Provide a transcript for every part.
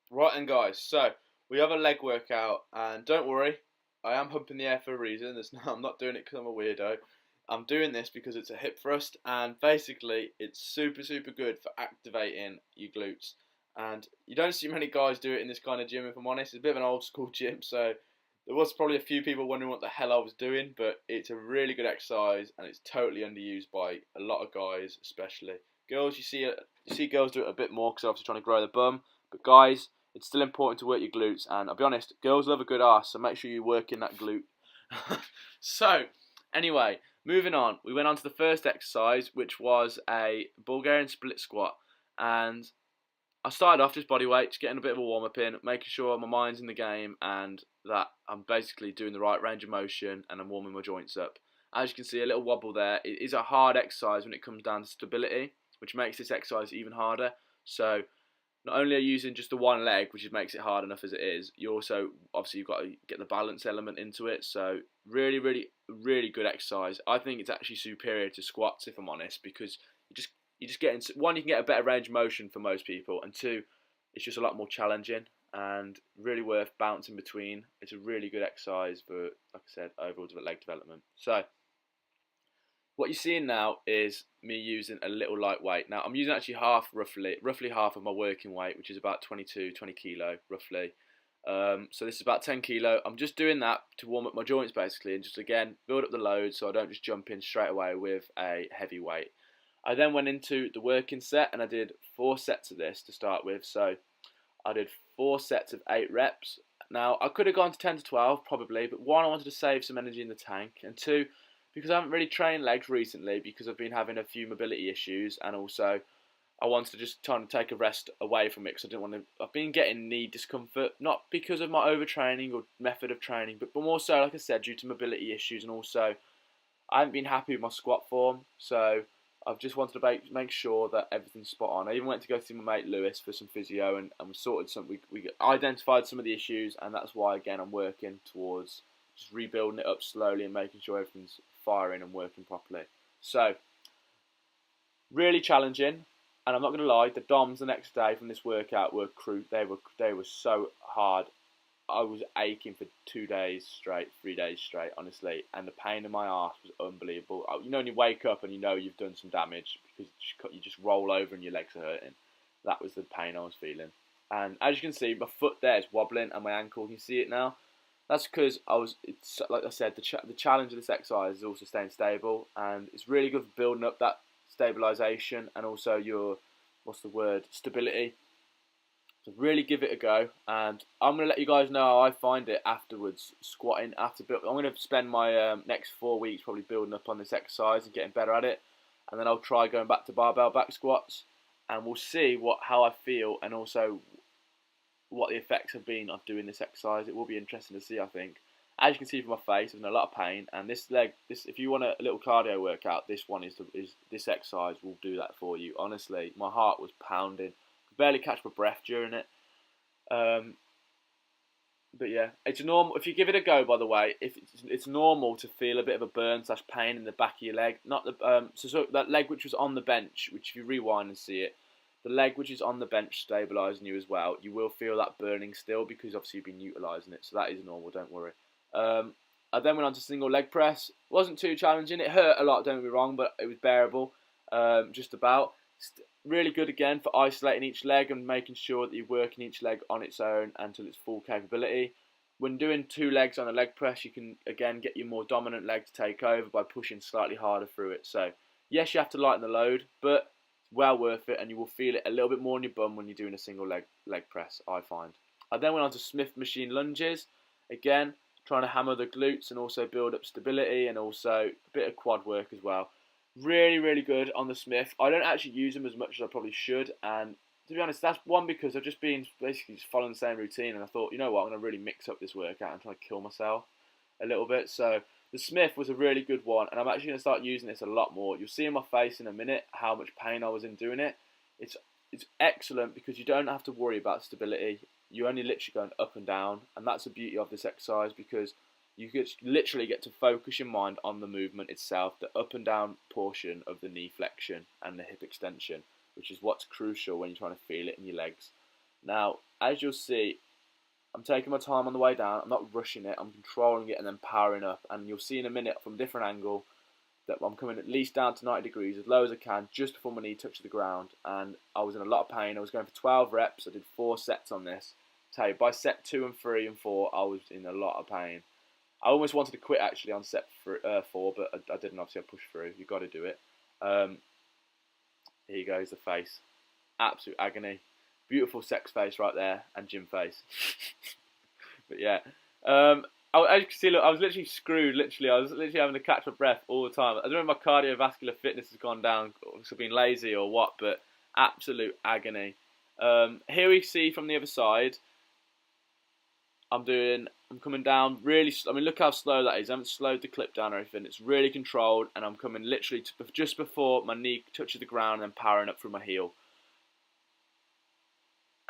Right then, guys. So we have a leg workout, and don't worry, I am humping the air for a reason. I'm not doing it because I'm a weirdo. I'm doing this because it's a hip thrust, and basically, it's super good for activating your glutes. And you don't see many guys do it in this kind of gym, if I'm honest. It's a bit of an old school gym, so there was probably a few people wondering what the hell I was doing, but it's a really good exercise, and it's totally underused by a lot of guys, especially girls. You see girls do it a bit more because they're obviously trying to grow the bum, but guys, it's still important to work your glutes, and I'll be honest, girls love a good ass, so make sure you work in that glute. So, anyway, moving on, we went on to the first exercise, which was a Bulgarian split squat, and I started off just body weight, just getting a bit of a warm up in, making sure my mind's in the game and that I'm basically doing the right range of motion and I'm warming my joints up. As you can see, a little wobble there. It is a hard exercise when it comes down to stability, which makes this exercise even harder. So not only are you using just the one leg, which makes it hard enough as it is, you also, obviously, you've got to get the balance element into it. So really good exercise. I think it's actually superior to squats, if I'm honest, because you just get into, one, you can get a better range of motion for most people, and two, it's just a lot more challenging and really worth bouncing between. It's a really good exercise for, like I said, overall leg development. So what you're seeing now is me using a little lightweight. Now I'm using actually roughly half of my working weight, which is about 20 kilo, roughly. So this is about 10 kilo. I'm just doing that to warm up my joints basically, and just again build up the load so I don't just jump in straight away with a heavy weight. I then went into the working set and I did 4 sets of this to start with. So I did 4 sets of 8 reps. Now I could have gone to 10 to 12 probably, but one, I wanted to save some energy in the tank, and two, because I haven't really trained legs recently because I've been having a few mobility issues, and also I wanted to just try and take a rest away from it because I didn't want to. I've been getting knee discomfort, not because of my overtraining or method of training, but more so, like I said, due to mobility issues, and also I haven't been happy with my squat form. So I've just wanted to make sure that everything's spot on. I even went to go see my mate Lewis for some physio, and we sorted some. We identified some of the issues, and that's why again I'm working towards just rebuilding it up slowly and making sure everything's firing and working properly. So really challenging, and I'm not going to lie, the DOMs the next day from this workout were they were so hard. I was aching for 2 days straight, 3 days straight, honestly, and the pain in my arse was unbelievable. You know when you wake up and you know you've done some damage because you just roll over and your legs are hurting. That was the pain I was feeling. And as you can see, my foot there is wobbling and my ankle, can you see it now? That's because it's like I said, the challenge of this exercise is also staying stable, and it's really good for building up that stabilisation and also your, what's the word, stability. So really give it a go, and I'm gonna let you guys know how I find it afterwards. Squatting after build, I'm gonna spend my next 4 weeks probably building up on this exercise and getting better at it, and then I'll try going back to barbell back squats, and we'll see how I feel, and also what the effects have been of doing this exercise. It will be interesting to see, I think. As you can see from my face, I'm in a lot of pain, and this leg, if you want a little cardio workout, this one is this exercise will do that for you. Honestly, my heart was pounding, could barely catch my breath during it. Um, but yeah, it's normal if you give it a go. By the way, if it's normal to feel a bit of a burn slash pain in the back of your leg, not the so that leg which was on the bench, which if you rewind and see it, the leg which is on the bench stabilising you as well, you will feel that burning still because obviously you've been utilising it, so that is normal, don't worry. I then went on to single leg press. It wasn't too challenging, it hurt a lot, don't get me wrong, but it was bearable, just about. Really good again for isolating each leg and making sure that you're working each leg on its own until its full capability. When doing 2 legs on a leg press, you can again get your more dominant leg to take over by pushing slightly harder through it. So yes, you have to lighten the load, but well worth it, and you will feel it a little bit more in your bum when you're doing a single leg press, I find. I then went on to Smith machine lunges, again trying to hammer the glutes and also build up stability and also a bit of quad work as well. Really good on the Smith. I don't actually use them as much as I probably should, and to be honest, that's one because I've just been basically just following the same routine, and I thought, you know what, I'm going to really mix up this workout and try to kill myself a little bit. So the Smith was a really good one, and I'm actually going to start using this a lot more. You'll see in my face in a minute how much pain I was in doing it. It's excellent because you don't have to worry about stability. You're only literally going up and down, and that's the beauty of this exercise because you could literally get to focus your mind on the movement itself, the up and down portion of the knee flexion and the hip extension, which is what's crucial when you're trying to feel it in your legs. Now, as you'll see, I'm taking my time on the way down. I'm not rushing it. I'm controlling it and then powering up. And you'll see in a minute from a different angle that I'm coming at least down to 90 degrees, as low as I can, just before my knee touches the ground. And I was in a lot of pain. I was going for 12 reps. I did 4 sets on this. Tell you, by set 2 and 3 and 4, I was in a lot of pain. I almost wanted to quit actually on set 4, but I didn't. Obviously, I pushed through. You've got to do it. Here goes the face. Absolute agony. Beautiful sex face right there, and gym face. But yeah, as you can see, look, I was literally screwed. I was literally having to catch my breath all the time. I don't know if my cardiovascular fitness has gone down, or being lazy or what, but absolute agony. Here we see from the other side, I'm coming down really, I mean, look how slow that is. I haven't slowed the clip down or anything. It's really controlled, and I'm coming literally to just before my knee touches the ground and then powering up through my heel.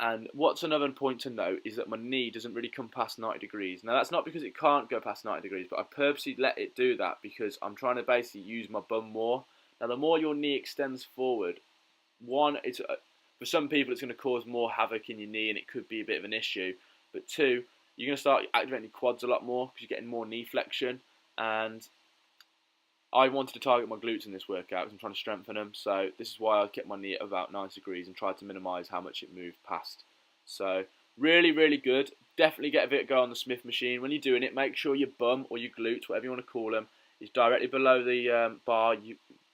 And what's another point to note is that my knee doesn't really come past 90 degrees. Now, that's not because it can't go past 90 degrees, but I purposely let it do that because I'm trying to basically use my bum more. Now, the more your knee extends forward, one, for some people, it's going to cause more havoc in your knee, and it could be a bit of an issue. But 2, you're going to start activating your quads a lot more because you're getting more knee flexion. And I wanted to target my glutes in this workout because I'm trying to strengthen them. So this is why I kept my knee at about 90 degrees and tried to minimise how much it moved past. So really, really good. Definitely get a bit go on the Smith machine. When you're doing it, make sure your bum or your glutes, whatever you want to call them, is directly below the bar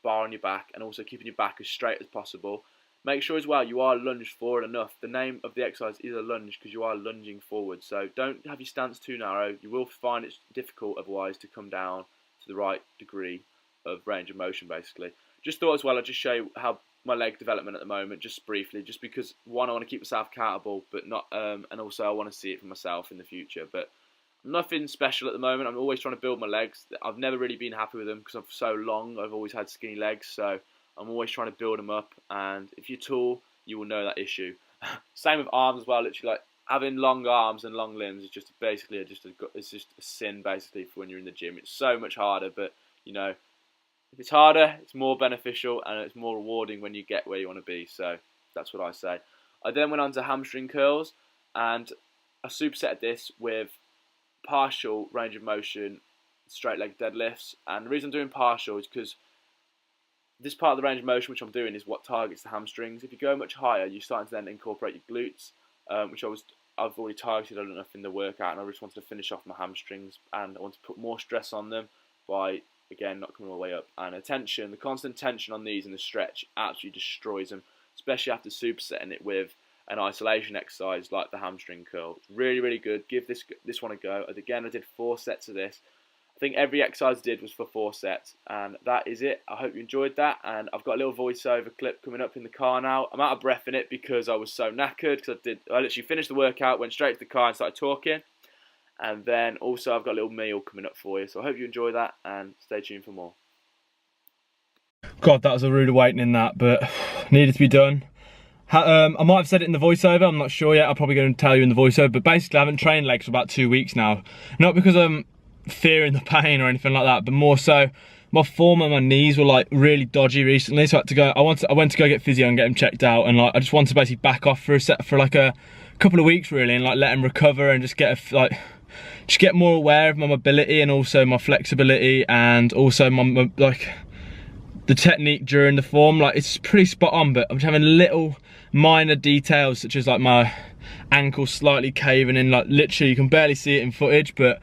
on your back, and also keeping your back as straight as possible. Make sure as well you are lunged forward enough. The name of the exercise is a lunge because you are lunging forward. So don't have your stance too narrow. You will find it's difficult otherwise to come down to the right degree of range of motion, basically. Just thought as well I'd just show you how my leg development at the moment, just briefly, just because one, I want to keep myself accountable, but not, and also I want to see it for myself in the future. But nothing special at the moment. I'm always trying to build my legs. I've never really been happy with them because I'm so long. I've always had skinny legs, so I'm always trying to build them up. And if you're tall, you will know that issue. Same with arms as well. Literally, like having long arms and long limbs is just basically it's just a sin basically for when you're in the gym. It's so much harder, but you know, if it's harder, it's more beneficial and it's more rewarding when you get where you want to be. So that's what I say. I then went on to hamstring curls, and I supersetted this with partial range of motion straight leg deadlifts. And the reason I'm doing partial is because this part of the range of motion which I'm doing is what targets the hamstrings. If you go much higher, you're starting to then incorporate your glutes, which I've already targeted enough in the workout, and I just wanted to finish off my hamstrings, and I want to put more stress on them by, again, not coming all the way up. And attention, the constant tension on these in the stretch absolutely destroys them, especially after supersetting it with an isolation exercise like the hamstring curl. It's really, really good. Give this one a go. And again, I did 4 sets of this. I think every exercise I did was for 4 sets, and that is it. I hope you enjoyed that, and I've got a little voiceover clip coming up in the car now. I'm out of breath in it because I was so knackered, because I literally finished the workout, went straight to the car and started talking, and then also I've got a little meal coming up for you, so I hope you enjoy that, and stay tuned for more. God, that was a rude awakening that, but needed to be done. I might have said it in the voiceover, I'm not sure yet. I'm probably going to tell you in the voiceover, but basically I haven't trained legs for about 2 weeks now. Not because I'm fearing the pain or anything like that, but more so my form and my knees were like really dodgy recently, so I had to go. I went to go get physio and get them checked out, and like I just wanted to basically back off for like a couple of weeks really, and like let them recover and just get more aware of my mobility and also my flexibility, and also my like the technique during the form. Like it's pretty spot on, but I'm just having little minor details such as like my ankle slightly caving in, like literally you can barely see it in footage, but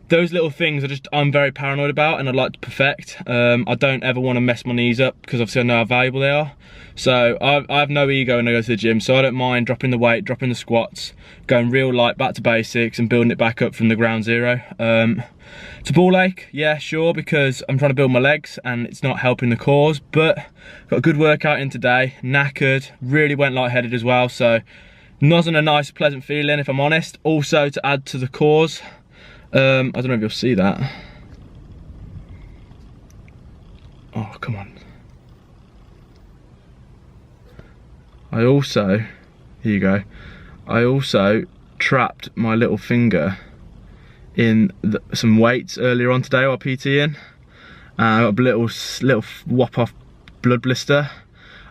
those little things I'm very paranoid about, and I'd like to perfect. I don't ever want to mess my knees up because obviously I know how valuable they are. So I have no ego when I go to the gym, so I don't mind dropping the weight, dropping the squats, going real light back to basics and building it back up from the ground zero. It's a ball ache, yeah, sure, because I'm trying to build my legs and it's not helping the cause, but got a good workout in today, knackered, really went lightheaded as well, so wasn't a nice pleasant feeling if I'm honest. Also, to add to the cause, I don't know if you'll see that. Oh, come on. Here you go. I also trapped my little finger in some weights earlier on today while PTing. I got a little whop off blood blister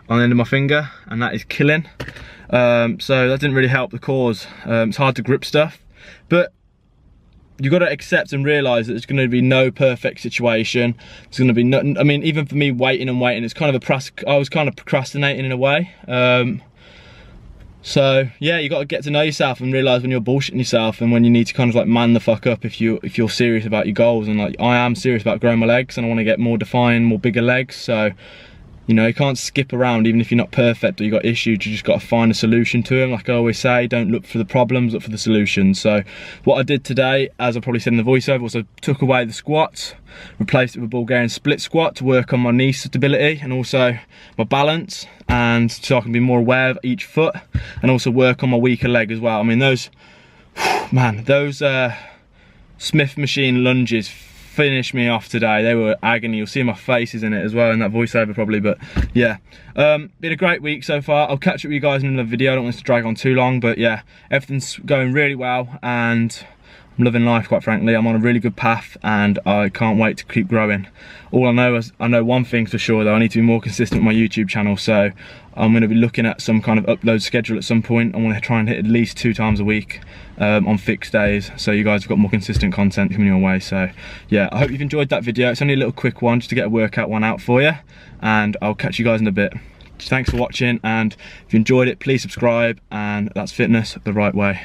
on the end of my finger, and that is killing. So that didn't really help the cause. It's hard to grip stuff, but you've got to accept and realise that there's going to be no perfect situation. There's going to be no, I mean, even for me waiting and waiting, it's kind of I was kind of procrastinating in a way. So yeah, you got to get to know yourself and realise when you're bullshitting yourself, and when you need to kind of like man the fuck up if you're serious about your goals. And like, I am serious about growing my legs, and I want to get more defined, more bigger legs. So, you know, you can't skip around. Even if you're not perfect or you got issues, you just got to find a solution to them. Like I always say, don't look for the problems, look for the solutions. So what I did today, as I probably said in the voiceover, was I took away the squats, replaced it with a Bulgarian split squat to work on my knee stability and also my balance, and so I can be more aware of each foot, and also work on my weaker leg as well. I mean, those Smith machine lunges finished me off today. They were agony. You'll see my faces in it as well in that voiceover probably, but yeah, been a great week so far. I'll catch up with you guys in another video. I don't want this to drag on too long, but yeah, everything's going really well and I'm loving life, quite frankly. I'm on a really good path and I can't wait to keep growing. All I know is, I know one thing for sure though, I need to be more consistent with my YouTube channel, so I'm going to be looking at some kind of upload schedule at some point. I want to try and hit at least 2 times a week on fixed days, so you guys have got more consistent content coming your way. So yeah, I hope you've enjoyed that video. It's only a little quick one just to get a workout one out for you, and I'll catch you guys in a bit. Thanks for watching, and if you enjoyed it, please subscribe, and that's fitness the right way.